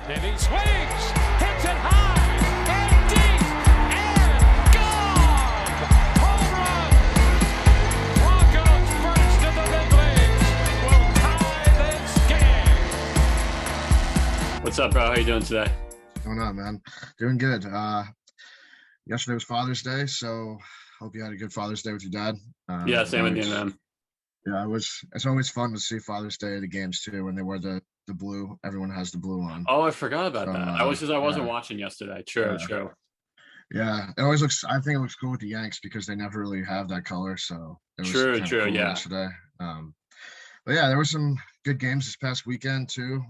And he swings, hits it high and deep and gone. Home run. Broncos first in the big leagues will tie this game. What's up, bro? How you doing today? What's going on, man? Doing good. Yesterday was Father's Day, so hope you had a good Father's Day with your dad. Yeah, same with you, man. Yeah, it's always fun to see Father's Day at the games too when they wear the blue. Everyone has the blue on. Oh, I forgot about that. I wasn't yeah. watching yesterday. True. Yeah, it always looks. I think it looks cool with the Yanks because they never really have that color. So it was True. cool Yeah. Yesterday. But yeah, there were some good games this past weekend too.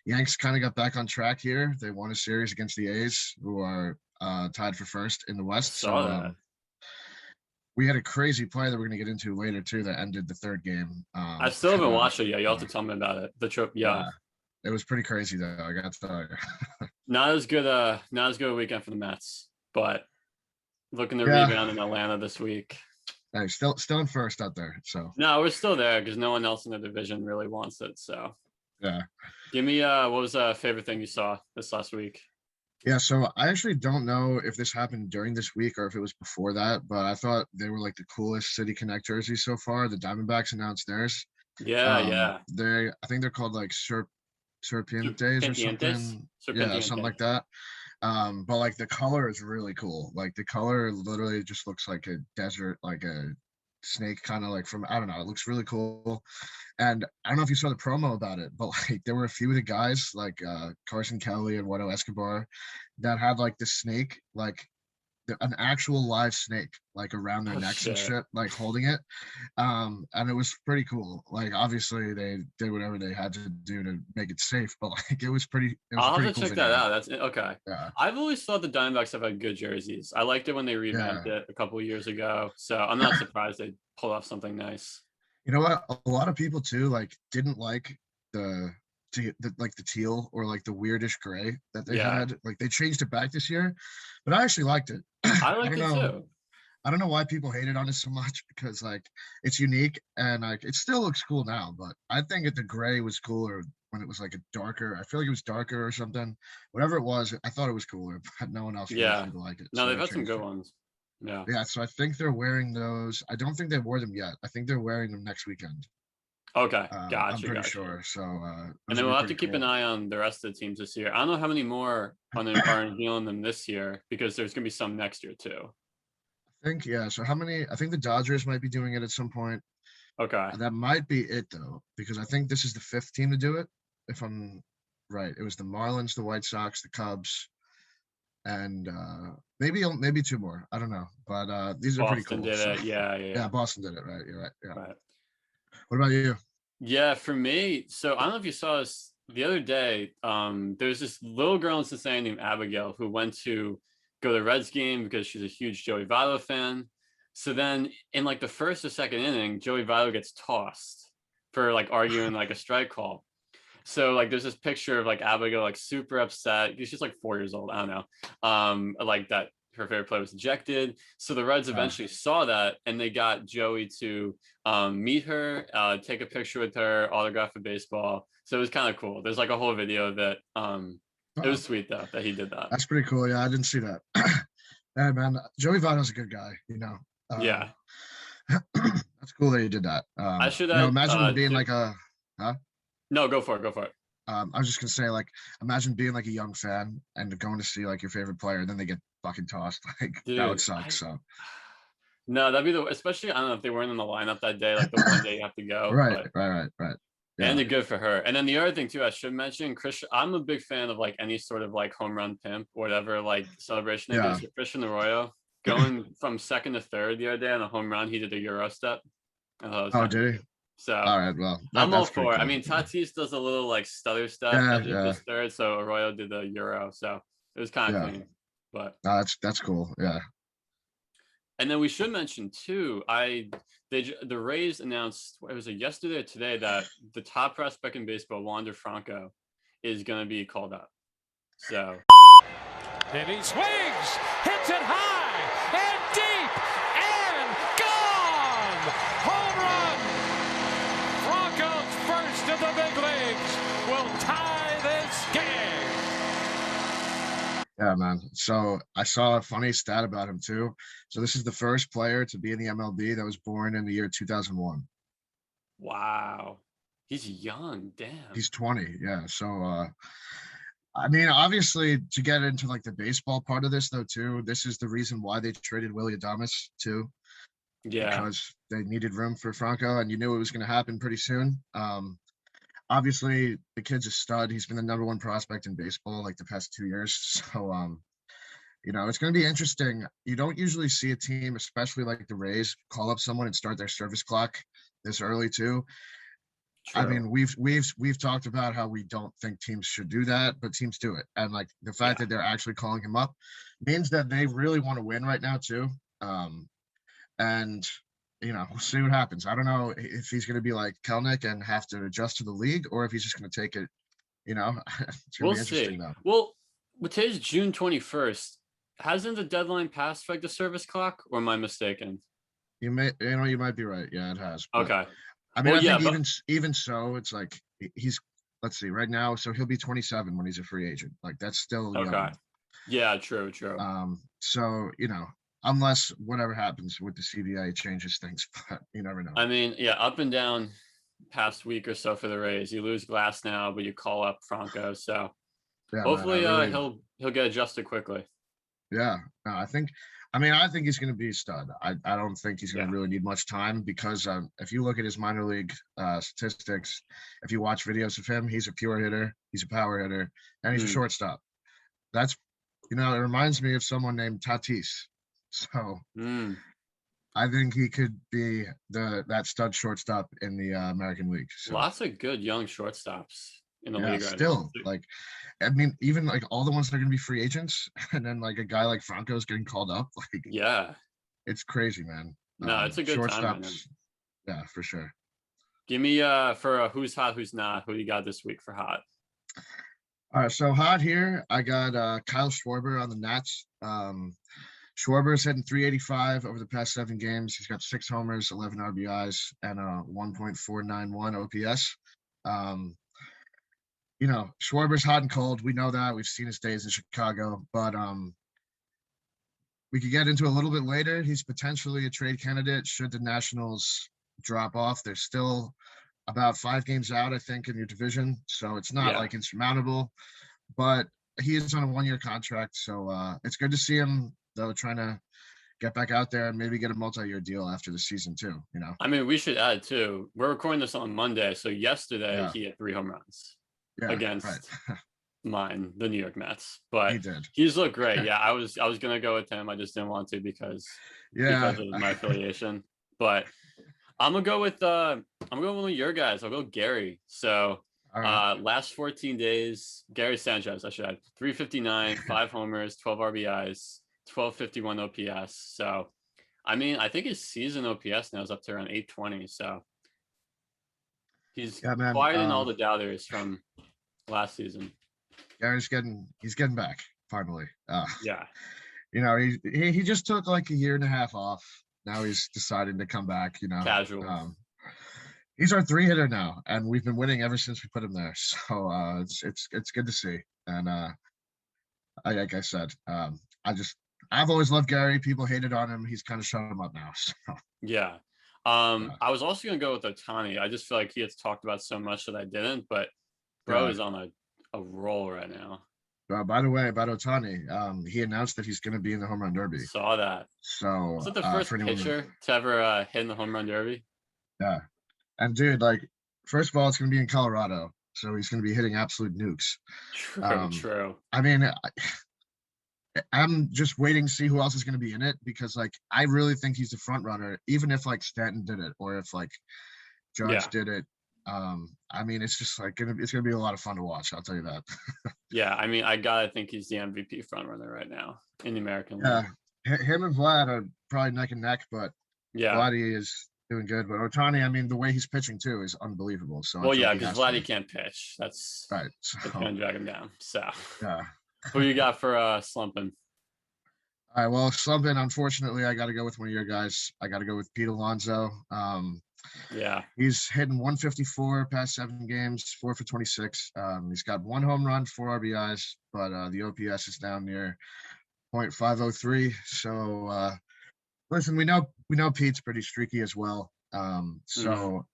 Yanks kind of got back on track here. They won a series against the A's, who are tied for first in the West. Saw that. We had a crazy play that we're going to get into later too that ended the third game. I still haven't watched it yet. You'll have to tell me about it. The trip, yeah. It was pretty crazy though. I got to tell you. Not as good a weekend for the Mets, but looking to rebound in Atlanta this week. Hey, still in first out there. So no, we're still there because no one else in the division really wants it. So yeah. Give me what was a favorite thing you saw this last week? Yeah, so I actually don't know if this happened during this week or if it was before that, but I thought they were like the coolest City Connect jerseys so far. The Diamondbacks announced theirs. Yeah. I think they're called like Serpientes or something. Yeah, something like that. But like the color is really cool. Like the color literally just looks like a desert, like a snake kind of like from, I don't know, it looks really cool. And I don't know if you saw the promo about it, but like there were a few of the guys like Carson Kelly and Votto Escobar that had like the snake, like an actual live snake like around their necks and shit, like holding it. And it was pretty cool. Like obviously they did whatever they had to do to make it safe, but like it was pretty I'll have to cool check video. that out. That's okay. Yeah. I've always thought the Diamondbacks have had good jerseys. I liked it when they revamped it a couple of years ago, so I'm not surprised they pulled off something nice. You know what? A lot of people too like didn't like the teal or like the weirdish gray that they had. Like they changed it back this year, but I actually liked it. I liked it too. I don't know why people hated on it so much because like it's unique and like it still looks cool now, but I think the gray was cooler when it was like a darker. I feel like it was darker or something. Whatever it was, I thought it was cooler, but no one else really seemed to like it. No, they've had some good ones. Yeah, so I think they're wearing those. I don't think they wore them yet. I think they're wearing them next weekend. Okay, gotcha. I'm pretty sure. So, and then we'll have to keep an eye on the rest of the teams this year. I don't know how many more are unveiling them this year because there's going to be some next year too. I think, yeah. So how many? I think the Dodgers might be doing it at some point. Okay. That might be it though, because I think this is the 5th team to do it. If I'm right, it was the Marlins, the White Sox, the Cubs, and maybe 2 more. I don't know, but these are Boston pretty cool. Did it. Yeah. Boston did it, right? You're right. Yeah. Right. What about you? Yeah, for me, so I don't know if you saw this the other day. There's this little girl in Cincinnati named Abigail who went to go to the Reds game because she's a huge Joey Votto fan. So then in like the first or second inning, Joey Votto gets tossed for like arguing like a strike call. So like there's this picture of like Abigail like super upset. She's like 4 years old. I don't know. Like that her favorite player was ejected. So the Reds eventually saw that and they got Joey to meet her, take a picture with her, autograph a baseball. So it was kind of cool. There's like a whole video of it. It was sweet though that he did that. That's pretty cool. Yeah, I didn't see that. Hey man, Joey Votto's a good guy, you know. Yeah. That's cool that you did that. I should imagine being like a No, go for it. I was just gonna say, like, imagine being like a young fan and going to see like your favorite player, and then they get fucking tossed. Like, dude, that would suck. So, no, that'd be especially I don't know if they weren't in the lineup that day, like the one day you have to go. Right. Yeah. And they're good for her. And then the other thing too, I should mention, I'm a big fan of like any sort of like home run pimp or whatever like celebration. So Christian Arroyo going from second to third the other day on a home run, he did a Euro step. Did he? So all right, well, I'm all for it. Cool. I mean, Tatis does a little like stutter stuff at his third, so Arroyo did the Euro, so it was kind of clean. But that's cool, yeah. And then we should mention too, the Rays announced yesterday or today that the top prospect in baseball, Franco, is going to be called up. So. And he swings, hits it high and deep and gone. Home run. Broncos first in the big leagues will tie this game. Yeah, man. So I saw a funny stat about him too. So this is the first player to be in the MLB that was born in the year 2001. Wow. He's young. Damn. He's 20. Yeah. So I mean, obviously, to get into like the baseball part of this though too, this is the reason why they traded Willie Adames too, Yeah. because they needed room for Franco, and you knew it was going to happen pretty soon. Obviously, the kid's a stud. He's been the number one prospect in baseball like the past 2 years. So it's going to be interesting. You don't usually see a team, especially like the Rays, call up someone and start their service clock this early too. I True. mean, we've talked about how we don't think teams should do that, but teams do it, and like the fact that they're actually calling him up means that they really want to win right now too. And we'll see what happens. I don't know if he's going to be like Kelnick and have to adjust to the league, or if he's just going to take it. It's going to We'll be interesting see. though. Well, today's June 21st. Hasn't the deadline passed for like the service clock, or am I mistaken? You might be right. Yeah, it has. But, Okay. I mean, Well, I think but even so, it's like he's. Let's see, right now, so he'll be 27 when he's a free agent. Like that's still okay. young. Yeah, true. So unless whatever happens with the CBA changes things, but you never know. I mean, yeah, up and down past week or so for the Rays. You lose Glass now, but you call up Franco. So Yeah, hopefully man, he'll get adjusted quickly. Yeah, no, I think he's going to be a stud. I don't think he's going to really need much time because if you look at his minor league statistics, if you watch videos of him, he's a pure hitter, he's a power hitter, and he's a shortstop. That's it reminds me of someone named Tatis. So I think he could be that stud shortstop in the American League. So. Lots of good young shortstops in the league right still, now. Like, I mean, even like all the ones that are going to be free agents, and then like a guy like Franco is getting called up. Like, yeah, it's crazy, man. No, it's a good time. Yeah, for sure. Give me for who's hot, who's not. Who you got this week for hot? All right, so hot here. I got Kyle Schwarber on the Nats. Schwarber's hitting 385 over the past 7 games. He's got 6 homers, 11 RBIs, and a 1.491 OPS. Schwarber's hot and cold. We know that. We've seen his days in Chicago, but we could get into a little bit later. He's potentially a trade candidate should the Nationals drop off. They're still about 5 games out, I think, in your division, so it's not like insurmountable. But he is on a 1-year contract, so it's good to see him though trying to get back out there and maybe get a multi-year deal after the season too. I mean, we should add too. We're recording this on Monday, so yesterday he hit 3 home runs against the New York Mets. But he's looked great. Yeah, I was gonna go with him. I just didn't want to because of my affiliation. But I'm gonna go with one of your guys. I'll go Gary. So last 14 days, Gary Sanchez, I should add 359, 5 homers, 12 RBIs, 1251 OPS. So I mean, I think his season OPS now is up to around 820. So he's quieting all the doubters from last season. Gary's he's getting back finally. He just took like a year and a half off. Now he's deciding to come back. Casual. He's our 3-hitter now, and we've been winning ever since we put him there. So it's good to see. And like I said, I've always loved Gary. People hated on him. He's kind of shut him up now. So. Yeah. I was also going to go with Ohtani. I just feel like he gets talked about so much that I didn't, but bro is on a roll right now. By the way, about Ohtani, he announced that he's going to be in the home run derby. Saw that. So was it the first pitcher to ever hit in the home run derby? Yeah. And dude, like, first of all, it's going to be in Colorado. So he's going to be hitting absolute nukes. True. I mean, I'm just waiting to see who else is going to be in it because, like, I really think he's the front runner, even if like Stanton did it or if like Judge did it. I mean, it's just like it's gonna be a lot of fun to watch. I'll tell you that. Yeah, I mean, I gotta think he's the MVP front runner right now in the American League. Him and Vlad are probably neck and neck, but Vladdy is doing good. But Ohtani, I mean, the way he's pitching too is unbelievable. So because Vladdy can't pitch. That's right. So, it's gonna drag him down. So yeah. Who you got for slumping? All right, well, slumping, unfortunately, I got to go with one of your guys. I got to go with Pete Alonso. Yeah. He's hitting 154 past 7 games, 4 for 26. He's got 1 home run, 4 RBIs, but the OPS is down near .503. So listen, we know Pete's pretty streaky as well. So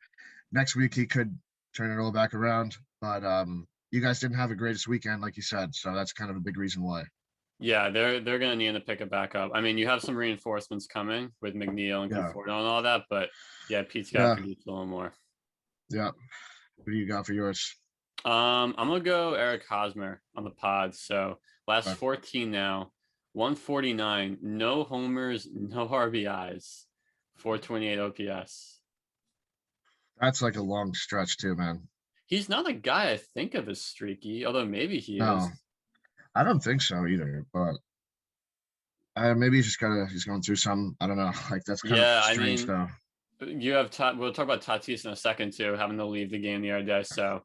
next week he could turn it all back around. But you guys didn't have a greatest weekend, like you said, so that's kind of a big reason why. Yeah, they're gonna need to pick it back up. I mean, you have some reinforcements coming with McNeil and Conforto and all that, but yeah, Pete's got to produce a little more. Yeah. What do you got for yours? I'm gonna go Eric Hosmer on the pod. So last 14 now, 149, no homers, no RBIs, 428 OPS. That's like a long stretch too, man. He's not a guy I think of as streaky, although maybe he is. I don't think so either, but maybe he's going through some, I don't know, like that's kind of strange though. You have we'll talk about Tatis in a second too, having to leave the game the other day, so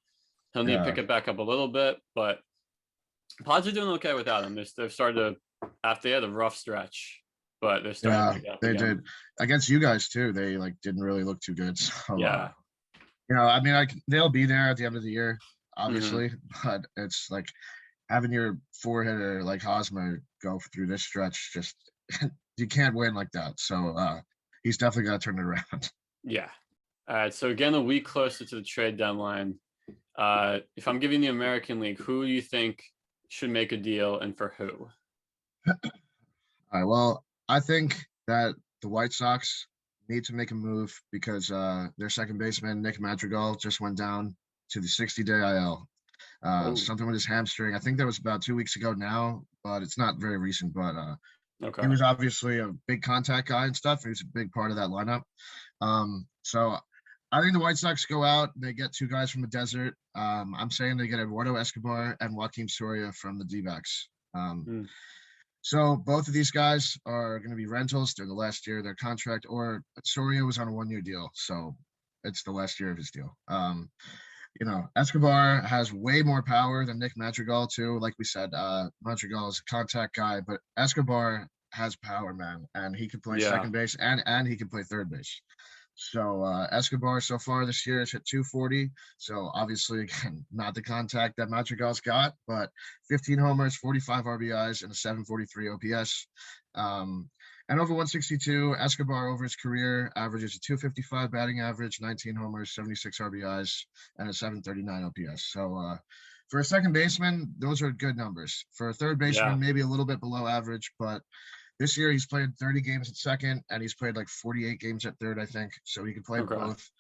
he'll need to pick it back up a little bit, but Pods are doing okay without him. They've started to, after they had a rough stretch, but they're starting to pick up again. Did against you guys too. They like didn't really look too good. So, yeah. I mean, they'll be there at the end of the year, obviously, but it's like having your 4-hitter like Hosmer go through this stretch, just you can't win like that. So he's definitely got to turn it around. Yeah. All right. So again, a week closer to the trade deadline. If I'm giving the American League, who do you think should make a deal and for who? All right. Well, I think that the White Sox need to make a move because their second baseman, Nick Madrigal, just went down to the 60-day IL. Something with his hamstring. I think that was about 2 weeks ago now, but it's not very recent. But he was obviously a big contact guy and stuff. He was a big part of that lineup. So I think the White Sox go out. They get 2 guys from the desert. I'm saying they get Eduardo Escobar and Joaquin Soria from the D-backs. So both of these guys are going to be rentals. They're the last year of their contract, or Soria was on a 1-year deal. So it's the last year of his deal. Escobar has way more power than Nick Madrigal too. Like we said, Madrigal is a contact guy, but Escobar has power, man. And he can play second base and he can play third base. So Escobar so far this year has hit 240. So obviously, again, not the contact that Madrigal's got, but 15 homers, 45 RBIs, and a 743 OPS. And over 162, Escobar over his career averages a 255 batting average, 19 homers, 76 RBIs, and a 739 OPS. So for a second baseman, those are good numbers. For a third baseman, maybe a little bit below average, but this year he's played 30 games at second, and he's played like 48 games at third, I think. So he can play both.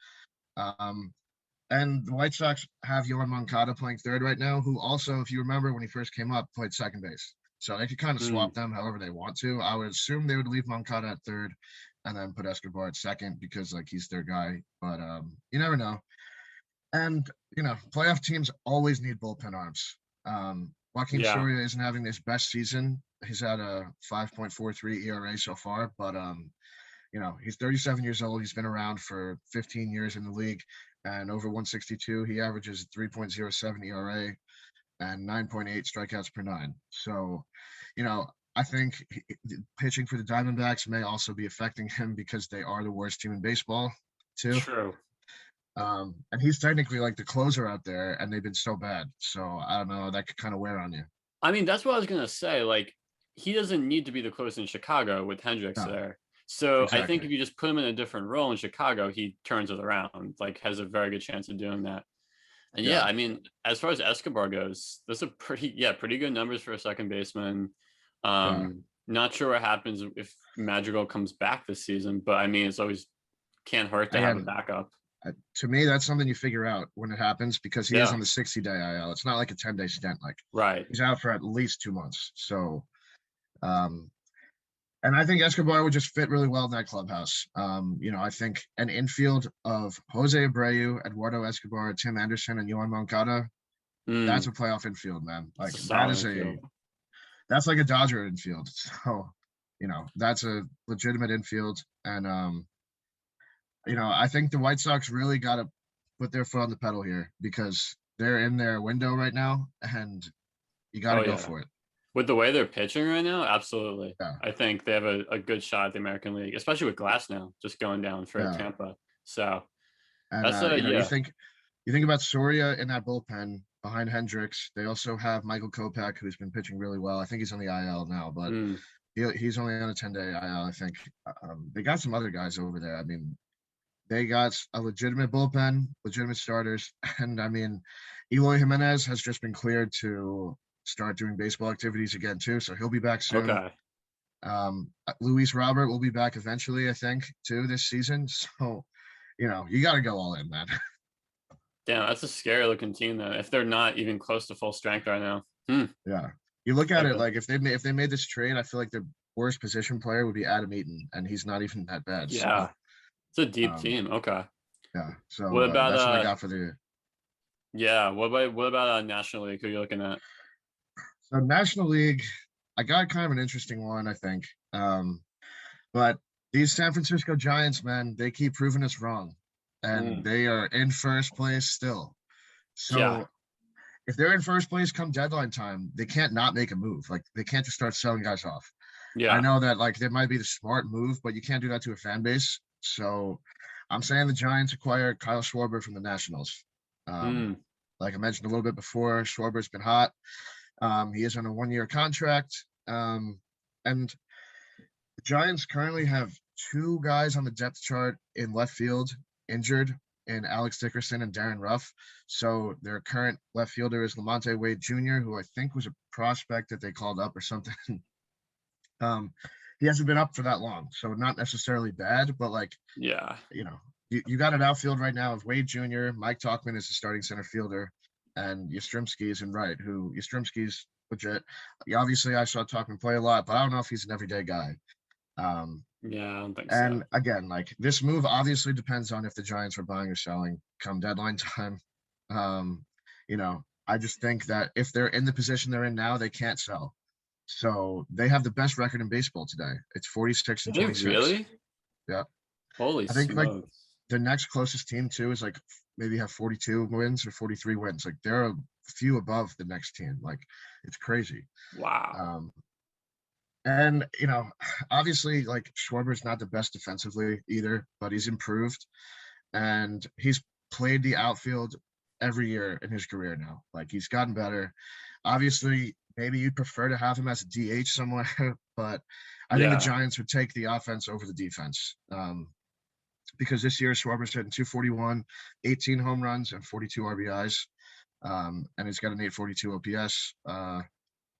And the White Sox have Yohan Moncada playing third right now, who also, if you remember when he first came up, played second base. So they could kind of swap them however they want to. I would assume they would leave Moncada at third and then put Escobar at second because like he's their guy. But you never know. And, playoff teams always need bullpen arms. Joaquin Soria isn't having his best season. He's at a 5.43 ERA so far, but he's 37 years old. He's been around for 15 years in the league, and over 162, he averages 3.07 ERA and 9.8 strikeouts per 9. So, I think pitching for the Diamondbacks may also be affecting him because they are the worst team in baseball, too. True. And he's technically like the closer out there, and they've been so bad. So I don't know, that could kind of wear on you. I mean, that's what I was gonna say. Like, he doesn't need to be the closer in Chicago with Hendricks there. So exactly. I think if you just put him in a different role in Chicago, he turns it around. Like, has a very good chance of doing that. And I mean, as far as Escobar goes, those are pretty good numbers for a second baseman. Not sure what happens if Madrigal comes back this season, but I mean, it's always can't hurt to have a backup. To me, that's something you figure out when it happens because he is on the 60-day IL. It's not like a 10-day stint. Like he's out for at least 2 months. So, and I think Escobar would just fit really well in that clubhouse. I think an infield of Jose Abreu, Eduardo Escobar, Tim Anderson, and Yohan Moncada, that's a playoff infield, man. Like that's like a Dodger infield. So, that's a legitimate infield. And I think the White Sox really got to put their foot on the pedal here because they're in their window right now, and you got to go for it. With the way they're pitching right now, absolutely. Yeah. I think they have a good shot at the American League, especially with Glass now just going down for Tampa. So And that's you think about Soria in that bullpen behind Hendricks. They also have Michael Kopech, who's been pitching really well. I think he's on the IL now, but he's only on a 10-day IL, I think. They got some other guys over there. I mean, they got a legitimate bullpen, legitimate starters. And I mean, Eloy Jimenez has just been cleared to start doing baseball activities again, too. So he'll be back soon. Okay. Luis Robert will be back eventually, I think, too, this season. So, you got to go all in, man. Damn, that's a scary looking team though. If they're not even close to full strength right now. Yeah, you look at it like if they made this trade, I feel like the worst position player would be Adam Eaton, and he's not even that bad. Yeah, so, it's a deep team. Okay. Yeah. So what about that's what I got for the. Yeah. What about National League? Who are you looking at? So National League, I got kind of an interesting one, I think. But these San Francisco Giants, man, they keep proving us wrong. And they are in first place still. So if they're in first place come deadline time, they can't not make a move. Like they can't just start selling guys off. Yeah. I know that like that might be the smart move, but you can't do that to a fan base. So I'm saying the Giants acquire Kyle Schwarber from the Nationals. Like I mentioned a little bit before, Schwarber's been hot. He is on a 1-year contract. And the Giants currently have 2 guys on the depth chart in left field injured in Alex Dickerson and Darren Ruff. So their current left fielder is Lamonte Wade Jr., who I think was a prospect that they called up or something. He hasn't been up for that long, so not necessarily bad, but like, you got an outfield right now of Wade Jr., Mike Tauchman is the starting center fielder, and Yastrzemski is in right, who Yastrzemski's legit. Obviously, I saw Tauchman play a lot, but I don't know if he's an everyday guy. Yeah, I don't think and again, like this move obviously depends on if the Giants are buying or selling come deadline time. I just think that if they're in the position they're in now, they can't sell. So they have the best record in baseball today. It's 46 and 26. Really? Yeah. Holy I think smokes. like the next closest team too is like maybe have 42 wins or 43 wins. Like they're a few above the next team. Like it's crazy. Wow. And, obviously, like, Schwarber's not the best defensively either, but he's improved. And he's played the outfield every year in his career now. Like, he's gotten better. Obviously, maybe you'd prefer to have him as a DH somewhere, but I think the Giants would take the offense over the defense. Because this year, Schwarber's hitting 241, 18 home runs, and 42 RBIs. And he's got an 842 OPS.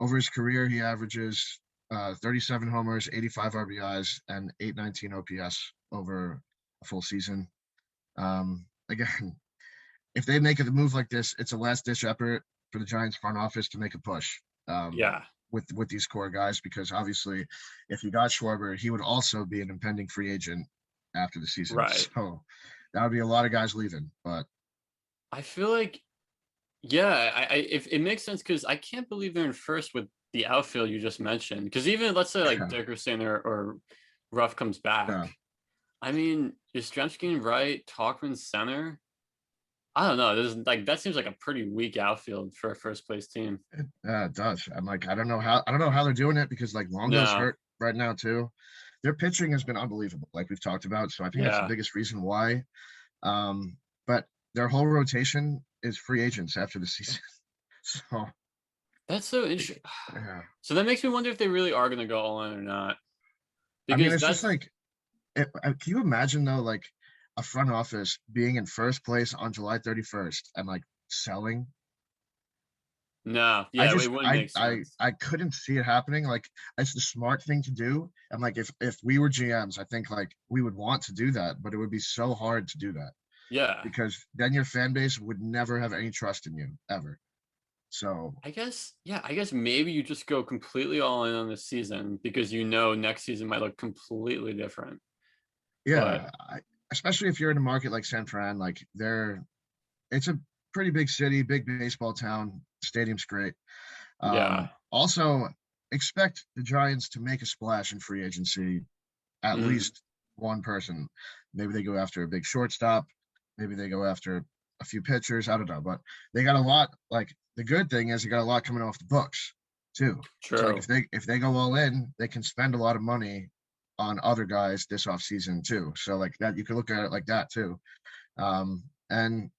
Over his career, he averages 37 homers, 85 RBIs, and 819 OPS over a full season. Again, if they make a move like this, it's a last-ditch effort for the Giants front office to make a push. With these core guys, because obviously, if you got Schwarber, he would also be an impending free agent after the season. Right. So that would be a lot of guys leaving. But I feel like, if it makes sense, because I can't believe they're in first with the outfield you just mentioned, because even let's say like Dickerson or Ruff comes back, I mean, is Yastrzemski right, Tauchman center? I don't know. There's like that seems like a pretty weak outfield for a first place team. It does. I'm like, I don't know how they're doing it, because like Longo's hurt right now too. Their pitching has been unbelievable, like we've talked about. So I think that's the biggest reason why. But their whole rotation is free agents after the season. So that's so interesting. So that makes me wonder if they really are going to go all in or not. Because I mean, it's just like, can you imagine though, like a front office being in first place on July 31st and like selling? No, it wouldn't make sense. I couldn't see it happening. Like it's the smart thing to do. And like if we were GMs, I think like we would want to do that, but it would be so hard to do that. Yeah. Because then your fan base would never have any trust in you ever. So I guess maybe you just go completely all in on this season, because next season might look completely different. Yeah, especially if you're in a market like San Fran, like it's a pretty big city, big baseball town. Stadium's great. Also, expect the Giants to make a splash in free agency. At least one person. Maybe they go after a big shortstop. Maybe they go after a few pitchers. I don't know, but they got a lot. Like the good thing is they got a lot coming off the books too. True. So like if they go all in, they can spend a lot of money on other guys this offseason too. So like that, you can look at it like that too. And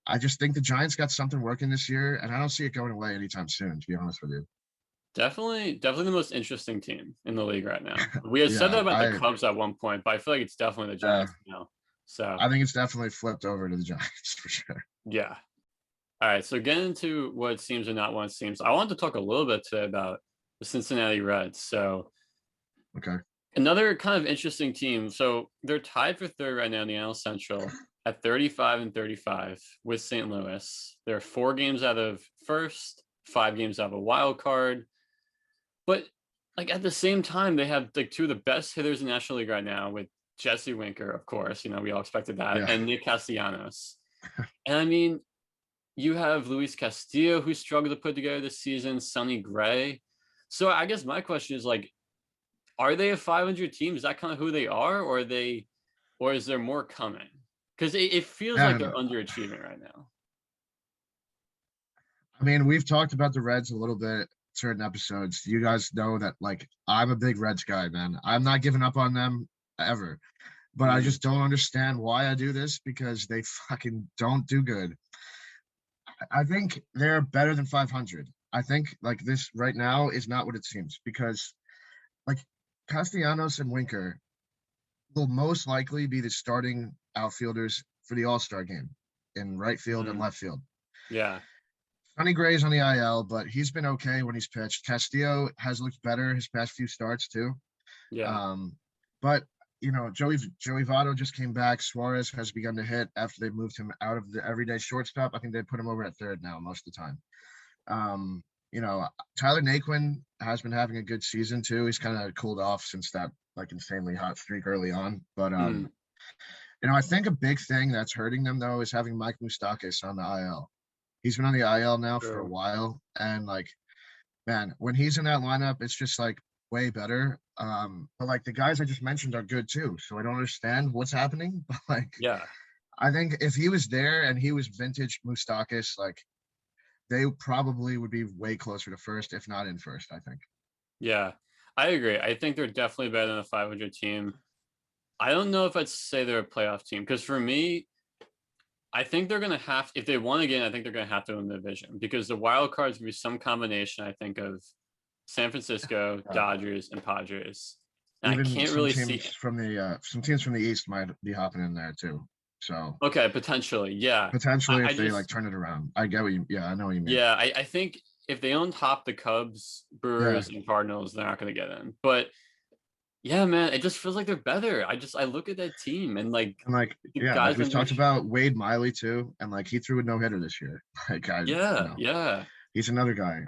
I just think the Giants got something working this year, and I don't see it going away anytime soon, to be honest with you. Definitely the most interesting team in the league right now. We had said that about the Cubs at one point, but I feel like it's definitely the Giants now. So I think it's definitely flipped over to the Giants for sure. Yeah. All right. So getting into what it seems or not what it seems, I wanted to talk a little bit today about the Cincinnati Reds. So okay. Another kind of interesting team. So they're tied for third right now in the NL Central at 35-35 with St. Louis. They're 4 games out of first, 5 games out of a wild card. But like at the same time, they have like 2 of the best hitters in the National League right now with Jesse Winker, of course. We all expected that, and Nick Castellanos. And I mean, you have Luis Castillo, who struggled to put together this season, Sonny Gray. So I guess my question is like, are they a 500 team? Is that kind of who they are, or is there more coming? Because it feels like they're underachieving right now. I mean, we've talked about the Reds a little bit, certain episodes. You guys know that, like, I'm a big Reds guy, man. I'm not giving up on them ever. But I just don't understand why I do this, because they fucking don't do good. I think they're better than 500. I think, like, this right now is not what it seems, because, like, Castellanos and Winker will most likely be the starting outfielders for the All-Star game in right field and left field. Yeah. Sonny Gray's on the IL, but he's been okay when he's pitched. Castillo has looked better his past few starts too. Yeah. But Joey Votto just came back. Suarez has begun to hit after they moved him out of the everyday shortstop. I think they put him over at third now most of the time. Tyler Naquin has been having a good season too. He's kind of cooled off since that like insanely hot streak early on. But I think a big thing that's hurting them though is having Mike Moustakas on the IL. He's been on the IL now for a while, and like, man, when he's in that lineup, it's just like way better. But like the guys I just mentioned are good too, so I don't understand what's happening. But like, yeah, I think if he was there and he was vintage Moustakas, like, they probably would be way closer to first, if not in first, I think. Yeah, I agree. I think they're definitely better than a 500 team. I don't know if I'd say they're a playoff team, because for me, I think they're going to have, if they won again, I think they're going to have to win the division, because the wild cards will be some combination, I think, of San Francisco, Dodgers, and Padres. And even I can't really see some teams from the East might be hopping in there too. So okay, potentially, yeah. Potentially, if they like turn it around. I get what you. Yeah, I know what you mean. Yeah, I think if they don't top the Cubs, Brewers, and Cardinals, they're not going to get in. But yeah, man, it just feels like they're better. I look at that team and like like we've talked about Wade Miley too, and like he threw a no-hitter this year. Like he's another guy.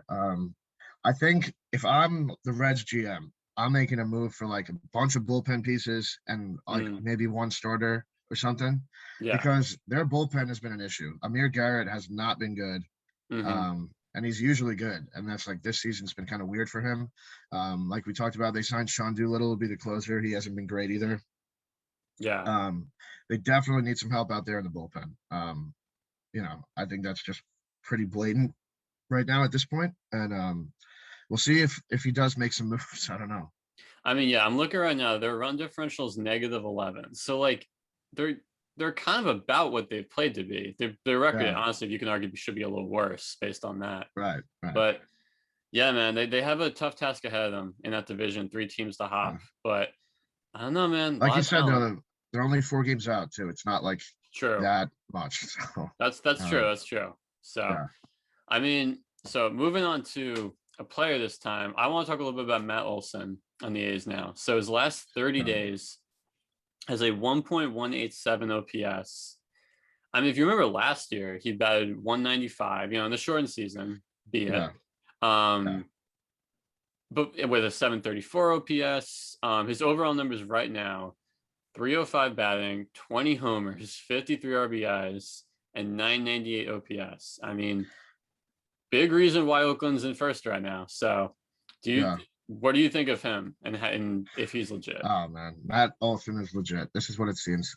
I think if I'm the Reds GM, I'm making a move for like a bunch of bullpen pieces and like maybe one starter or something. Yeah. Because their bullpen has been an issue. Amir Garrett has not been good. And he's usually good. And that's like this season's been kind of weird for him. Like we talked about, they signed Sean Doolittle to be the closer. He hasn't been great either. Yeah. They definitely need some help out there in the bullpen. I think that's just pretty blatant right now at this point. And we'll see if he does make some moves. I don't know. I mean, yeah, I'm looking right now. Their run differential is -11. So like they're kind of about what they've played to be. Their record, honestly, you can argue, should be a little worse based on that. Right. But yeah, man, they have a tough task ahead of them in that division. 3 teams to hop. But I don't know, man. Like you said, they're only 4 games out too. It's not like that much. So. That's true. That's true. So, I mean, so moving on to a player this time, I want to talk a little bit about Matt Olson on the A's now. So his last 30 days has a 1.187 OPS. I mean, if you remember last year, he batted 195, in the shortened season, but with a 734 OPS. His overall numbers right now, 305 batting, 20 homers, 53 RBIs, and 998 OPS. I mean, big reason why Oakland's in first right now. So what do you think of him and if he's legit? Oh man, Matt Olson is legit. This is what it seems.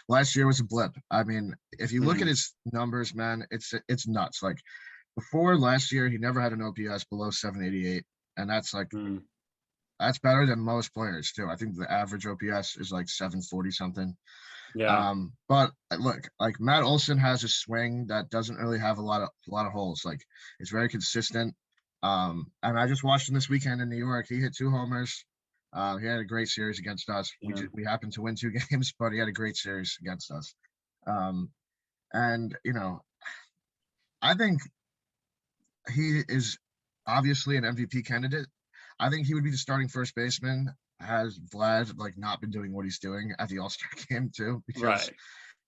Last year was a blip. I mean, if you look at his numbers, man, it's nuts. Like before last year, he never had an OPS below 788, and that's like That's better than most players too. I think the average OPS is like 740 something. Yeah. But look, like Matt Olson has a swing that doesn't really have a lot of holes. Like it's very consistent. And I just watched him this weekend in New York. He hit 2 homers. He had a great series against us. Yeah. We happened to win 2 games, but he had a great series against us. And I think he is obviously an MVP candidate. I think he would be the starting first baseman. Has Vlad like not been doing what he's doing at the All-Star game too? Because Right.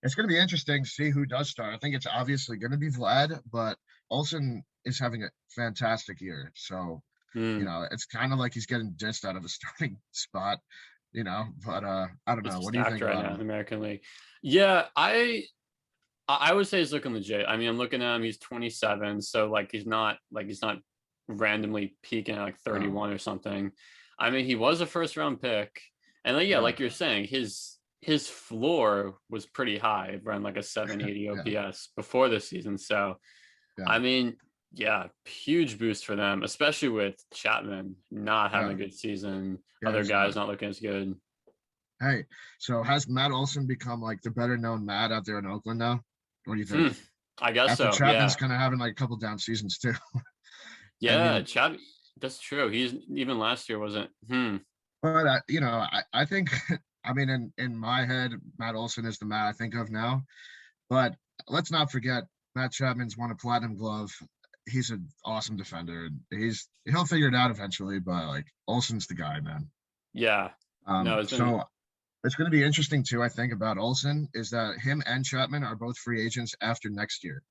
it's going to be interesting to see who does start. I think it's obviously going to be Vlad, but Olson is having a fantastic year. So, it's kind of like he's getting dissed out of a starting spot, but I don't know. It's What do you stacked think right about now in him? the American League. Yeah, I would say he's looking legit. I mean, I'm looking at him. He's 27, so like he's not randomly peaking at like 31 or something. I mean, he was a first round pick, and like, like you're saying, his floor was pretty high, around like a 780 OPS before this season. So, I mean, huge boost for them, especially with Chapman not having a good season. Other guys not looking as good. Hey, so has Matt Olson become like the better known Matt out there in Oakland now? What do you think? I guess After so. Chapman's kind of having like a couple down seasons too. Chapman. That's true. He's even last year wasn't. But I think, I mean, in my head, Matt Olson is the Matt I think of now. But let's not forget, Matt Chapman's won a Platinum Glove. He's an awesome defender. He'll figure it out eventually. But like Olson's the guy, man. Yeah. No. So it's going to be interesting too. I think about Olson is that him and Chapman are both free agents after next year.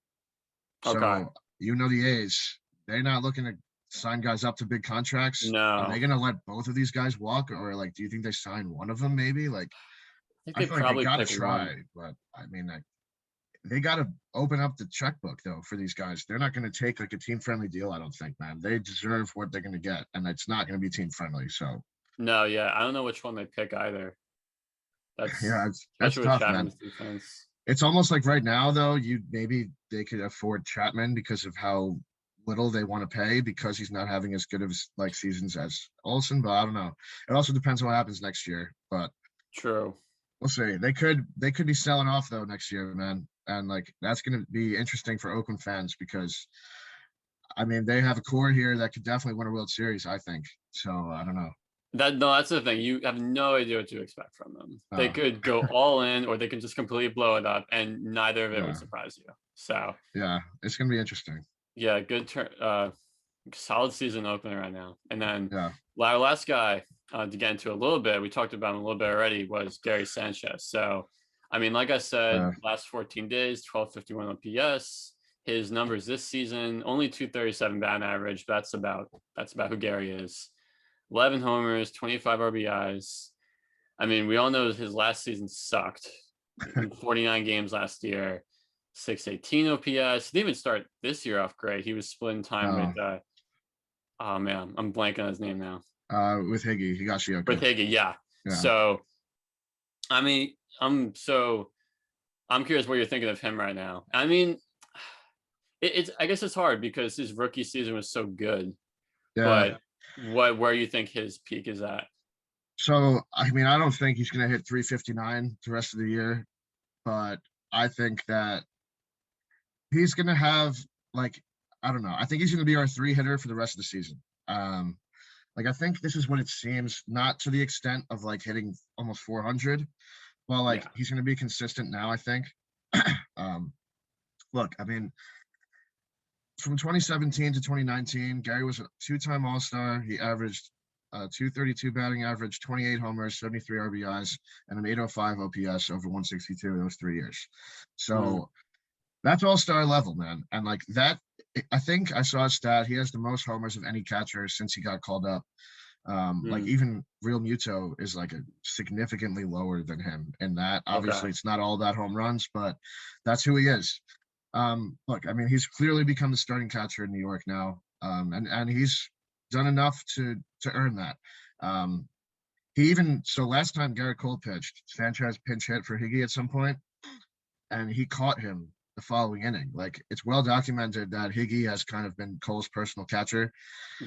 So the A's, they're not looking to sign guys up to big contracts. No. Are they going to let both of these guys walk, or like, do you think they sign one of them? Maybe like, I feel like they got to try, but I mean, like, they got to open up the checkbook though for these guys. They're not going to take like a team friendly deal. I don't think, man. They deserve what they're going to get, and it's not going to be team friendly. So no, I don't know which one they pick either. That's tough, man. Defense. It's almost like right now though, maybe they could afford Chapman because of how little they want to pay, because he's not having as good of like seasons as Olson, but I don't know. It also depends on what happens next year, but true. We'll see. They could be selling off though next year, man. And like, that's going to be interesting for Oakland fans because I mean, they have a core here that could definitely win a World Series, I think. So I don't know. That's the thing. You have no idea what to expect from them. They could go all in, or they can just completely blow it up, and neither of it would surprise you. So it's going to be interesting. Yeah, good turn. Solid season opener right now. And then our last guy to get into a little bit, we talked about him a little bit already, was Gary Sanchez. So, I mean, like I said, last 14 days, 1251 OPS. His numbers this season, only 237 batting average. That's about who Gary is. 11 homers, 25 RBIs. I mean, we all know his last season sucked. 49 games last year. 618 OPS. He didn't even start this year off great. He was splitting time with oh man, I'm blanking on his name now. With Higgy, Higashioka. With Higgy, yeah. So I mean, I'm curious what you're thinking of him right now. I mean, I guess it's hard because his rookie season was so good. But where you think his peak is at? So I mean, I don't think he's gonna hit 359 the rest of the year, but I think that he's going to have, like, I don't know. I think he's going to be our 3 hitter for the rest of the season. Like, I think this is what it seems, not to the extent of like hitting almost 400, but like he's going to be consistent now, I think. Look, I mean, from 2017 to 2019, Gary was a 2-time All-Star. He averaged 232 batting average, 28 homers, 73 RBIs, and an 805 OPS over 162 in those 3 years. So that's all-star level, man. And like that, I think I saw a stat. He has the most homers of any catcher since he got called up. Like even Real Muto is like a significantly lower than him in that. Obviously, it's not all about home runs, but that's who he is. Look, I mean, he's clearly become the starting catcher in New York now, and he's done enough to earn that. Last time Garrett Cole pitched, Sanchez pinch hit for Higgy at some point, and he caught him the following inning. Like, it's well documented that Higgy has kind of been Cole's personal catcher,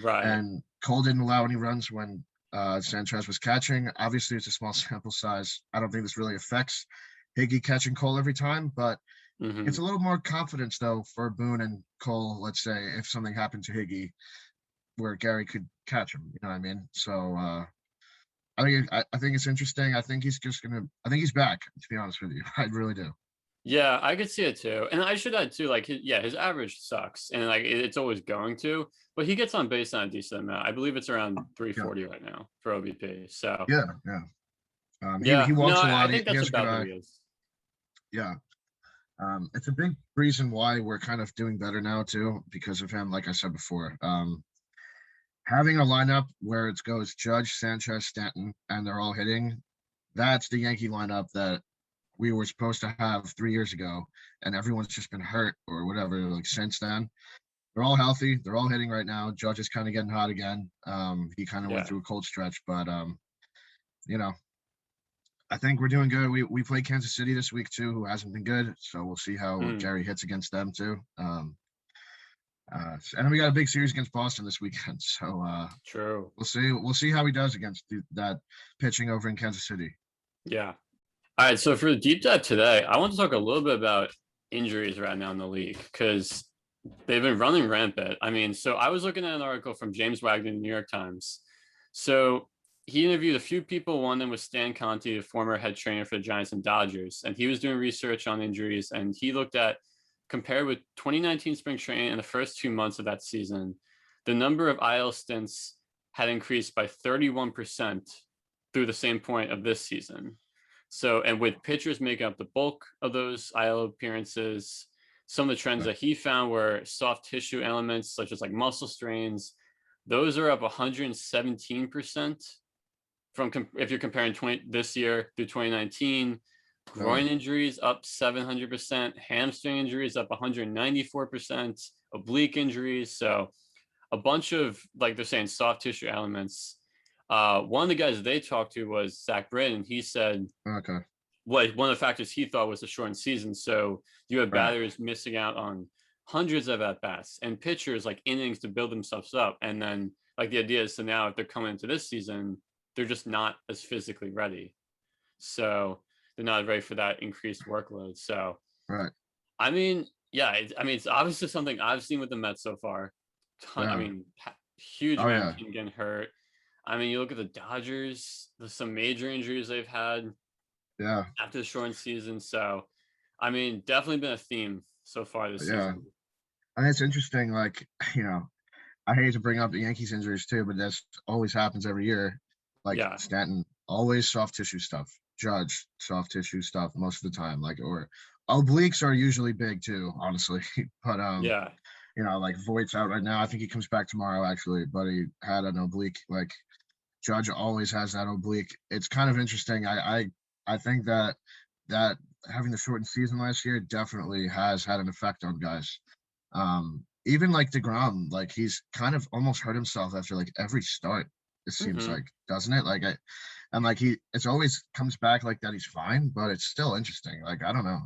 right? And Cole didn't allow any runs when Sanchez was catching. Obviously, it's a small sample size. I don't think this really affects Higgy catching Cole every time, but it's a little more confidence though for Boone and Cole. Let's say if something happened to Higgy, where Gary could catch him. You know what I mean? So I think it's interesting. I think he's back. To be honest with you, I really do. Yeah, I could see it too. And I should add too, like his average sucks, and like it's always going to, but he gets on base on a decent amount. I believe it's around 340 right now for OBP. So yeah. He walks a lot. I think he that's has a good about eye. who he is. Yeah. It's a big reason why we're kind of doing better now too, because of him. Like I said before, having a lineup where it goes Judge, Sanchez, Stanton, and they're all hitting. That's the Yankee lineup that we were supposed to have 3 years ago, and everyone's just been hurt or whatever. Like since then, they're all healthy. They're all hitting right now. Judge is kind of getting hot again. He kind of went through a cold stretch, but I think we're doing good. We play Kansas City this week too, who hasn't been good. So we'll see how Gary hits against them too. And then we got a big series against Boston this weekend. So true. We'll see how he does against that pitching over in Kansas City. Yeah. All right, so for the deep dive today, I want to talk a little bit about injuries right now in the league because they've been running rampant. I mean, so I was looking at an article from James Wagner in the New York Times. So he interviewed a few people. One of them was Stan Conti, the former head trainer for the Giants and Dodgers, and he was doing research on injuries, and he looked at, compared with 2019 spring training and the first 2 months of that season, the number of IL stints had increased by 31% through the same point of this season. So, and with pitchers making up the bulk of those IL appearances, some of the trends that he found were soft tissue elements, such as like muscle strains. Those are up 117% from if you're comparing this year through 2019. Groin injuries up 700%, hamstring injuries up 194%, oblique injuries. So a bunch of, like they're saying, soft tissue elements. One of the guys they talked to was Zach Britton. He said, one of the factors he thought was the shortened season. So you have batters missing out on hundreds of at-bats and pitchers like innings to build themselves up. And then like the idea is, so now if they're coming into this season, they're just not as physically ready. So they're not ready for that increased workload. So, I mean, it's obviously something I've seen with the Mets so far. I mean, huge amount of team getting hurt. I mean, you look at the Dodgers, there's some major injuries they've had after the shortened season. So, I mean, definitely been a theme so far this season. And it's interesting, like, I hate to bring up the Yankees injuries too, but that always happens every year. Like Stanton, always soft tissue stuff. Judge, soft tissue stuff most of the time. Like, or obliques are usually big too, honestly. But like Voigt's out right now. I think he comes back tomorrow actually, but he had an oblique. Like Judge always has that oblique. It's kind of interesting. I think that having the shortened season last year definitely has had an effect on guys. Even like DeGrom, like he's kind of almost hurt himself after like every start. It seems like, doesn't it? Like, it's always comes back like that. He's fine, but it's still interesting. Like, I don't know.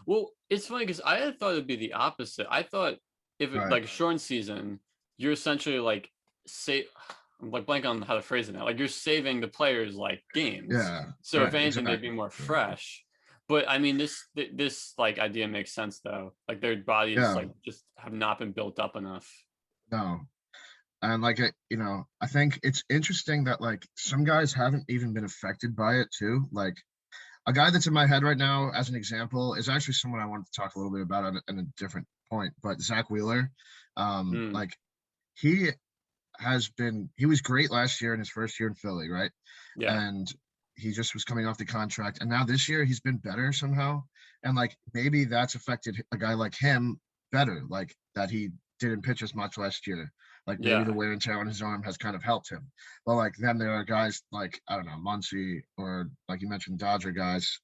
Well, it's funny because I had thought it'd be the opposite. I thought if it like a shortened season, you're essentially like I'm like blank on how to phrase it now. Like you're saving the players like games. Yeah. So if anything, they'd be more fresh. But I mean, this like idea makes sense though. Like their bodies like just have not been built up enough. No. And like, I think it's interesting that like some guys haven't even been affected by it too. Like a guy that's in my head right now as an example is actually someone I wanted to talk a little bit about at a different point, but Zach Wheeler, like he was great last year in his first year in Philly, right? Yeah. And he just was coming off the contract. And now this year he's been better somehow. And like, maybe that's affected a guy like him better, like that he didn't pitch as much last year. Like maybe the wear and tear on his arm has kind of helped him. But like then there are guys like, I don't know, Muncy or like you mentioned, Dodger guys.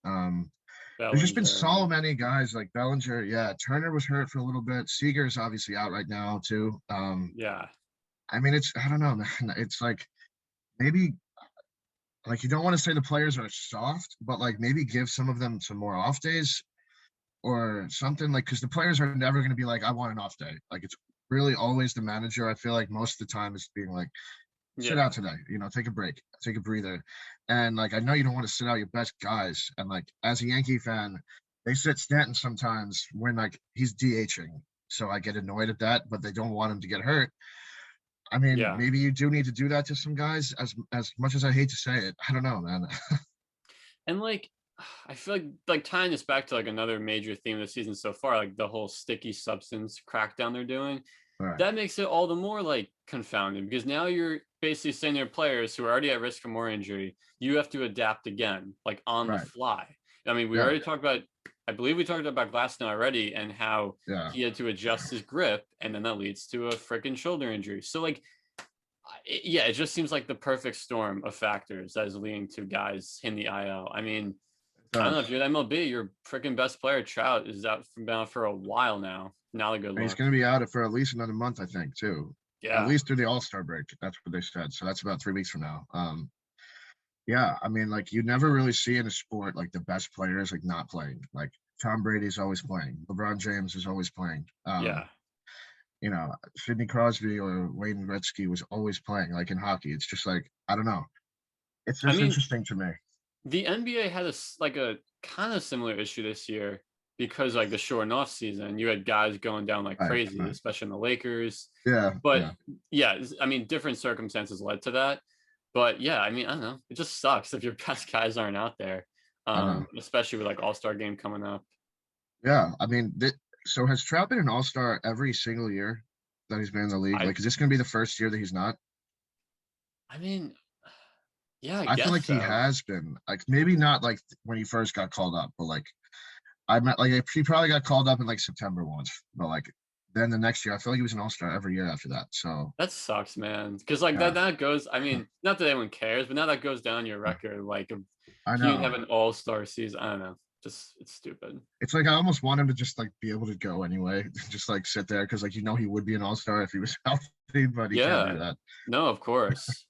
There's just been so many guys like Bellinger. Yeah. Turner was hurt for a little bit. Seager's obviously out right now too. I mean, I don't know, man. It's like maybe like you don't want to say the players are soft, but like maybe give some of them some more off days or something, like because the players are never going to be like, I want an off day. Like it's really always the manager. I feel like most of the time it's being like, sit out today, take a break, take a breather. And like, I know you don't want to sit out your best guys. And like, as a Yankee fan, they sit Stanton sometimes when like he's DHing. So I get annoyed at that, but they don't want him to get hurt. I mean, maybe you do need to do that to some guys, as much as I hate to say it. I don't know, man. And like, I feel like tying this back to like another major theme of the season so far, like the whole sticky substance crackdown they're doing, Right. that makes it all the more like confounding, because now you're basically saying there are players who are already at risk for more injury. You have to adapt again, like on the fly. I mean, we already talked about, I believe we talked about Glasnow already, and how he had to adjust his grip, and then that leads to a freaking shoulder injury. So like, it just seems like the perfect storm of factors that is leading to guys in the IL. I mean, I don't know, if you're the MLB, your freaking best player, Trout, is out for a while now. Not a good look. He's going to be out for at least another month, I think, too. Yeah. At least through the All-Star break. That's what they said. So that's about 3 weeks from now. Yeah, I mean, like, you never really see in a sport like the best players like not playing. Like Tom Brady's always playing. LeBron James is always playing. Sidney Crosby or Wayne Gretzky was always playing. Like in hockey, it's just like, I don't know. It's just interesting to me. The NBA had a kind of similar issue this year, because like the short off season, you had guys going down like crazy, especially in the Lakers. But I mean, different circumstances led to that. But yeah, I mean, I don't know. It just sucks if your best guys aren't out there, especially with like All-Star game coming up. Yeah, I mean, so has Trout been an All-Star every single year that he's been in the league? Like, is this going to be the first year that he's not? I mean, yeah, I feel like he has been. Like, maybe not like when he first got called up, but like, he probably got called up in like September once, but like then the next year, I feel like he was an All-Star every year after that. So that sucks, man. Because like that goes. I mean, not that anyone cares, but now that goes down your record. Like, I know. You have an All-Star season. I don't know. Just, it's stupid. It's like I almost want him to just like be able to go anyway, just like sit there, because like he would be an All-Star if he was healthy, but he can't do that. No, of course.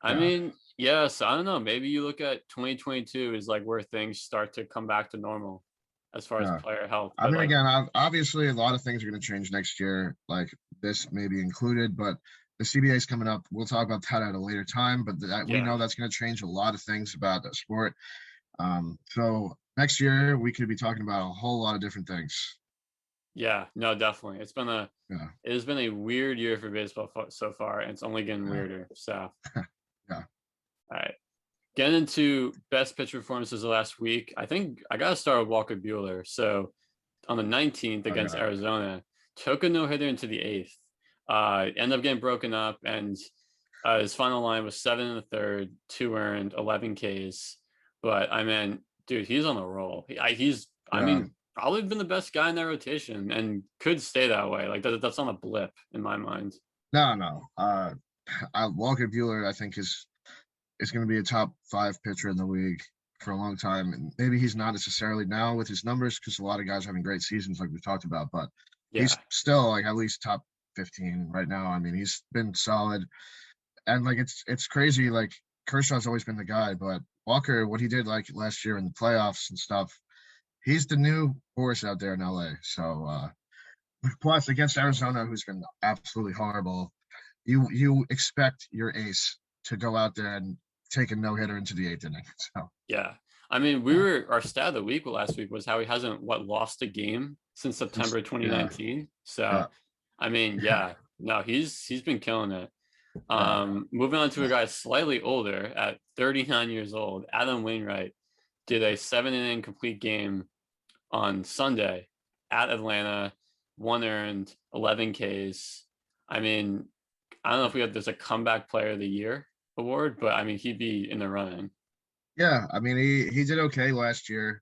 I mean, yes, I don't know. Maybe you look at 2022 is like where things start to come back to normal as far as player health. I mean, like, again, obviously a lot of things are going to change next year, like this may be included, but the CBA is coming up. We'll talk about that at a later time, but we know that's going to change a lot of things about the sport. So next year we could be talking about a whole lot of different things. Yeah, no, definitely. It has been a weird year for baseball so far, and it's only getting weirder. So, all right. Getting into best pitcher performances of last week, I think I got to start with Walker Buehler. So on the 19th against Arizona, took a no-hitter into the 8th. Ended up getting broken up, and his final line was 7 1/3, 2 earned, 11 Ks. But I mean, dude, he's on a roll. I mean, probably been the best guy in that rotation, and could stay that way. Like that's on a blip in my mind. No. Walker Buehler, I think, is going to be a top 5 pitcher in the league for a long time. And maybe he's not necessarily now with his numbers, because a lot of guys are having great seasons like we've talked about, but he's still like at least top 15 right now. I mean, he's been solid. And like, it's crazy. Like, Kershaw's always been the guy, but Walker, what he did like last year in the playoffs and stuff, he's the new force out there in LA. So, plus against Arizona, who's been absolutely horrible, you expect your ace to go out there and take a no-hitter into the 8th inning. So yeah, I mean, our stat of the week last week was how he hasn't lost a game since September 2019. So I mean, no, he's been killing it. Moving on to a guy slightly older, at 39 years old, Adam Wainwright did a 7-inning complete game on Sunday at Atlanta, 1 earned, 11 Ks. I mean, I don't know if there's a comeback player of the year award, but I mean, he'd be in the running. Yeah, I mean, he did okay last year.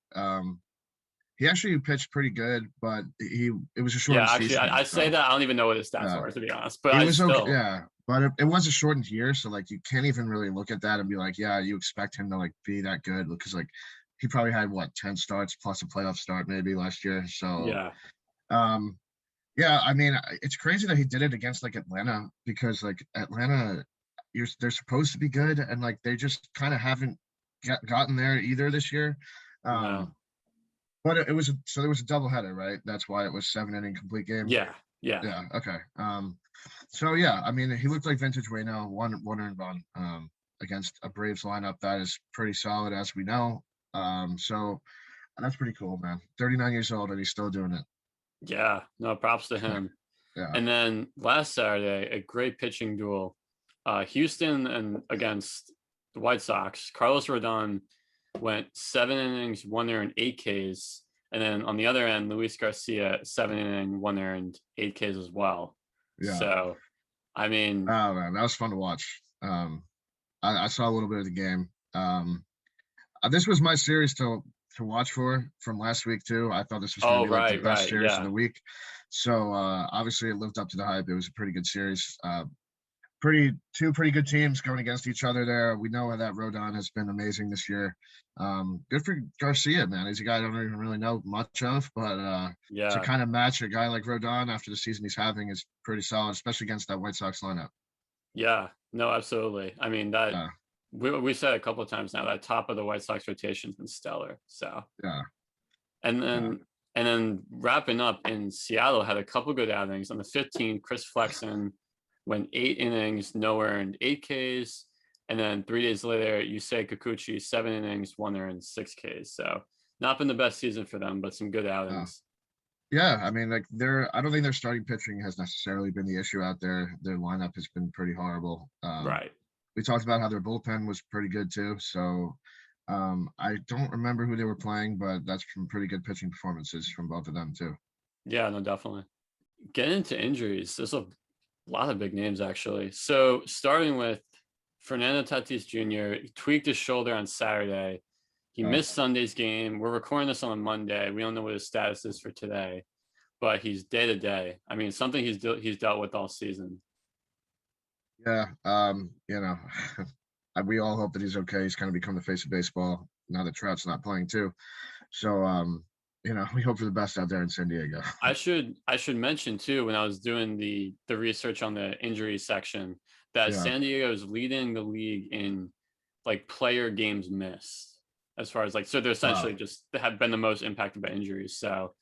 He actually pitched pretty good, but it was a short season. Yeah, actually, I say that I don't even know what his stats were, to be honest. But okay, but it was a shortened year, so like you can't even really look at that and be like, yeah, you expect him to like be that good, because like he probably had 10 starts plus a playoff start maybe last year. So I mean, it's crazy that he did it against like Atlanta, because like Atlanta, they're supposed to be good, and like they just kind of haven't gotten there either this year. But there was a doubleheader, right? That's why it was 7-inning complete game. Yeah, Yeah. Yeah. Okay. So yeah, I mean, he looked like vintage Wayno, one earned run against a Braves lineup that is pretty solid, as we know. So that's pretty cool, man. 39 years old and he's still doing it. Yeah. No, props to him. Yeah. And then last Saturday, a great pitching duel. Houston and against the White Sox. Carlos Rodon went 7 innings, 1 earned, 8 Ks. And then on the other end, Luis Garcia, 7 inning, 1 earned, 8 Ks as well. Yeah. So, I mean, oh man, that was fun to watch. I saw a little bit of the game. This was my series to watch for from last week too. I thought this was going to be like the best series of the week. So obviously it lived up to the hype. It was a pretty good series. Two pretty good teams going against each other there. We know that Rodon has been amazing this year. Good for Garcia, man. He's a guy I don't even really know much of, but to kind of match a guy like Rodon after the season he's having is pretty solid, especially against that White Sox lineup. Yeah, no, absolutely. I mean, that we said a couple of times now that top of the White Sox rotation's been stellar. So yeah. And then wrapping up in Seattle had a couple good outings. On the 15th, Chris Flexen went 8 innings, no earned, 8 Ks. And then 3 days later, Yusei Kikuchi, 7 innings, 1 earned, 6 Ks. So not been the best season for them, but some good outings. Yeah, I mean, like I don't think their starting pitching has necessarily been the issue out there. Their lineup has been pretty horrible. Right. We talked about how their bullpen was pretty good too. So I don't remember who they were playing, but that's some pretty good pitching performances from both of them too. Yeah, no, definitely. Getting into injuries, there's a lot of big names actually. So starting with Fernando Tatis Jr., he tweaked his shoulder on Saturday. He missed Sunday's game. We're recording this on a Monday. We don't know what his status is for today, but he's day to day. I mean, something he's dealt with all season. Yeah, we all hope that he's okay. He's kind of become the face of baseball now that Trout's not playing too. So, we hope for the best out there in San Diego. I should mention too, when I was doing the research on the injury section, that San Diego is leading the league in like player games missed. As far as so they're essentially just have been the most impacted by injuries. So,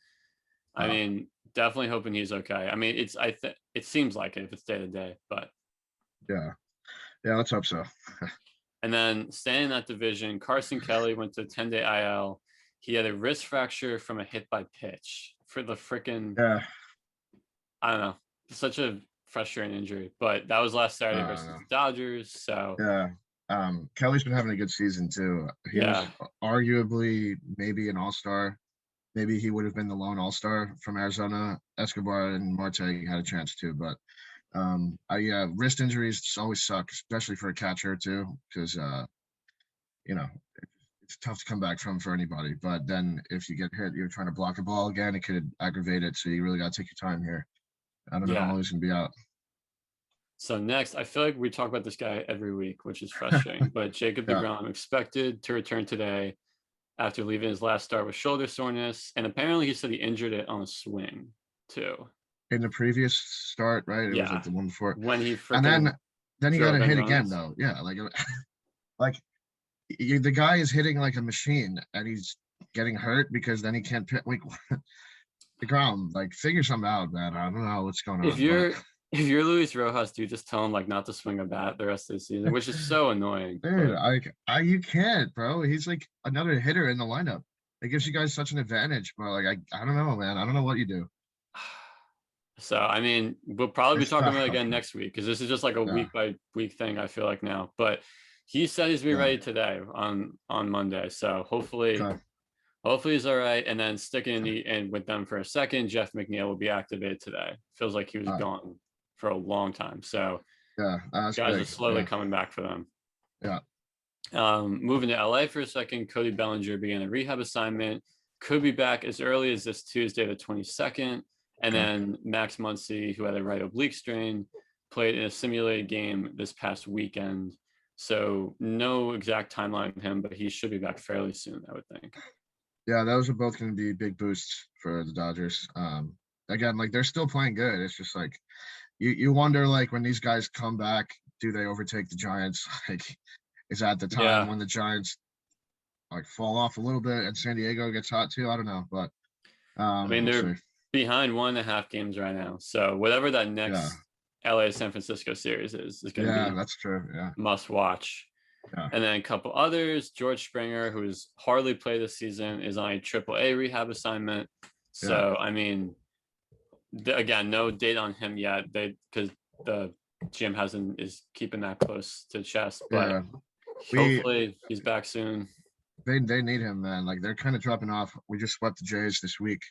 I mean, definitely hoping he's okay. I mean, it seems like it if it's day to day, but yeah, let's hope so. And then staying in that division, Carson Kelly went to 10-day IL. He had a wrist fracture from a hit by pitch for the freaking. Yeah. I don't know, such a frustrating injury, but that was last Saturday versus the Dodgers. So yeah. Kelly's been having a good season too. He was arguably maybe an all-star. Maybe he would have been the lone all-star from Arizona. Escobar and Marte had a chance too, but wrist injuries always suck, especially for a catcher too, because it's tough to come back from for anybody. But then if you get hit, you're trying to block a ball again, it could aggravate it. So you really got to take your time here. I don't know how long he's gonna be out. So next, I feel like we talk about this guy every week, which is frustrating. But Jacob deGrom expected to return today after leaving his last start with shoulder soreness, and apparently he said he injured it on a swing too. In the previous start, right? It was like the one before. When he and then he got a hit again though. Yeah, like the guy is hitting like a machine, and he's getting hurt because then he can't pitch. Like deGrom, figure something out, man. I don't know what's going on. If you're Luis Rojas, do you just tell him not to swing a bat the rest of the season, which is so annoying. Dude, you can't, bro. He's like another hitter in the lineup. It gives you guys such an advantage, but I don't know, man. I don't know what you do. So I mean, we'll probably be talking about it again next week because this is just a week by week thing. I feel like now, but he said he's be ready today on Monday. So hopefully he's all right. And then sticking in with them for a second, Jeff McNeil will be activated today. Feels like he was gone for a long time. So guys are slowly coming back for them. Yeah. Moving to LA for a second, Cody Bellinger began a rehab assignment. Could be back as early as this Tuesday, the 22nd. And then Max Muncy, who had a right oblique strain, played in a simulated game this past weekend. So no exact timeline on him, but he should be back fairly soon, I would think. Yeah, those are both going to be big boosts for the Dodgers. Again, they're still playing good. It's just you wonder when these guys come back, do they overtake the Giants? Is that the time when the Giants fall off a little bit and San Diego gets hot too? I don't know, but I mean, they're behind 1.5 games right now. So whatever that next LA San Francisco series is going to be that's true. Yeah. Must watch. Yeah. And then a couple others, George Springer, who's hardly played this season, is on a AAA rehab assignment. So, I mean, again, no date on him yet. Because the GM is keeping that close to chest, but hopefully he's back soon. They need him, man. Like, they're kind of dropping off. We just swept the Jays this week.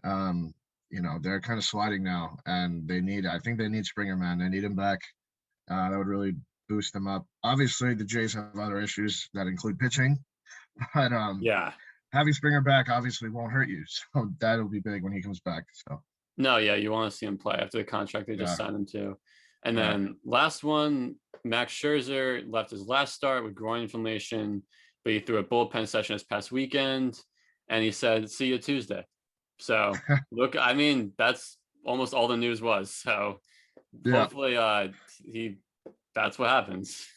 They're kind of sliding now, and I think they need Springer, man. They need him back. That would really boost them up. Obviously, the Jays have other issues that include pitching, but having Springer back obviously won't hurt you. So that'll be big when he comes back. So no, you want to see him play after the contract they just signed him to. And then last one, Max Scherzer left his last start with groin inflammation, but he threw a bullpen session this past weekend, and he said, "See you Tuesday." So look, I mean, that's almost all the news was. So hopefully, that's what happens.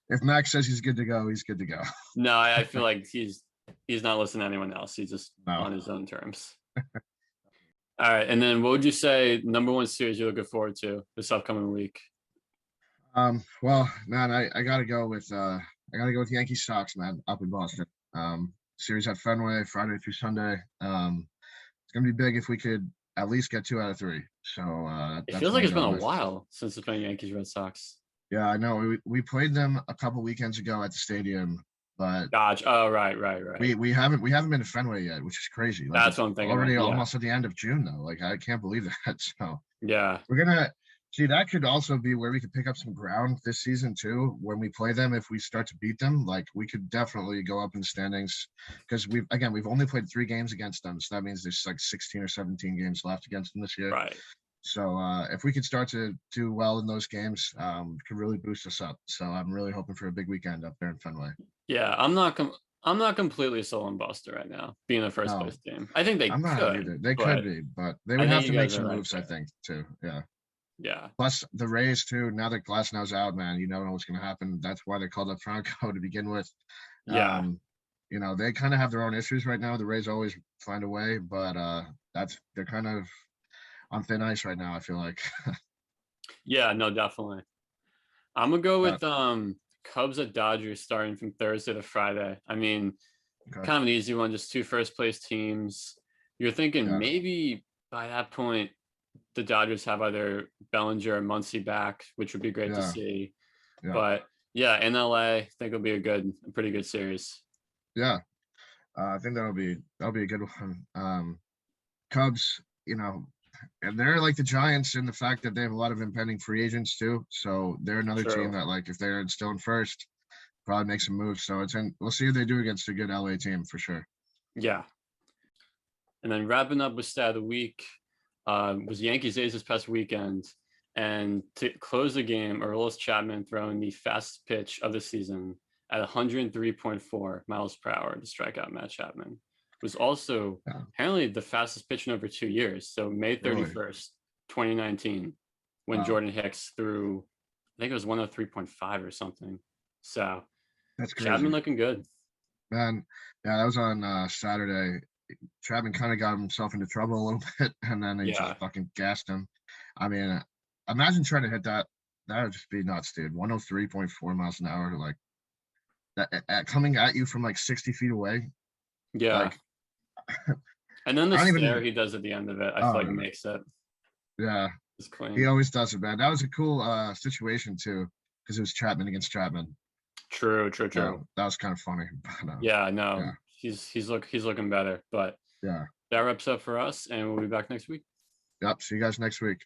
If Max says he's good to go, he's good to go. No, I feel like he's not listening to anyone else. He's just on his own terms. All right. And then what would you say number one series you're looking forward to this upcoming week? Well, man, I gotta go with Yankees Sox, man, up in Boston. Series at Fenway, Friday through Sunday. It's gonna be big if we could at least get 2 out of 3. So it feels like it's been a while since it's been Yankees Red Sox. Yeah, I know. We played them a couple weekends ago at the stadium, but Dodge. Oh, right. We haven't been to Fenway yet, which is crazy. Like, that's what I'm thinking. Already almost at the end of June though. Like, I can't believe that. So we're gonna see, that could also be where we could pick up some ground this season too. When we play them, if we start to beat them, like, we could definitely go up in the standings, because we've only played 3 games against them, so that means there's like 16 or 17 games left against them this year. Right. So if we could start to do well in those games, it could really boost us up. So I'm really hoping for a big weekend up there in Fenway. Yeah, I'm not completely sold on Boston right now, being the first place team. I think I'm not either. They could be, but they would have to make some moves, I think, too. Yeah. Yeah. Plus the Rays too. Now that Glasnow's out, man, you don't know what's going to happen. That's why they called up Franco to begin with. Yeah. They kind of have their own issues right now. The Rays always find a way, but they're kind of on thin ice right now, I feel like. Yeah, no, definitely. I'm gonna go with Cubs at Dodgers starting from Thursday to Friday. I mean, kind of an easy one, just 2 first place teams. You're thinking maybe by that point the Dodgers have either Bellinger or Muncy back, which would be great to see. Yeah. But in LA, I think it'll be a pretty good series. Yeah. I think that'll be a good one. Cubs, and they're like the Giants in the fact that they have a lot of impending free agents too. So they're another team that, like, if they're still in first, probably make some moves. So we'll see what they do against a good LA team for sure. Yeah. And then wrapping up with stat of the week was Yankees A's this past weekend. And to close the game, Aroldis Chapman throwing the fastest pitch of the season at 103.4 miles per hour to strike out Matt Chapman. Was also apparently the fastest pitch in over 2 years. So May 31st, 2019, when Jordan Hicks threw, I think it was 103.5 or something. So that's crazy. Chapman looking good. Man, that was on Saturday. Chapman kind of got himself into trouble a little bit, and then they just fucking gassed him. I mean, imagine trying to hit that. That would just be nuts, dude. 103.4 miles an hour, like that, coming at you from like 60 feet away. Yeah. Like, and then the stare he does at the end of it, I feel like makes it. Yeah. It's clean. He always does it, man. That was a cool situation too, because it was Chapman against Chapman. True. So that was kind of funny. But, he's looking better. But that wraps up for us, and we'll be back next week. Yep. See you guys next week.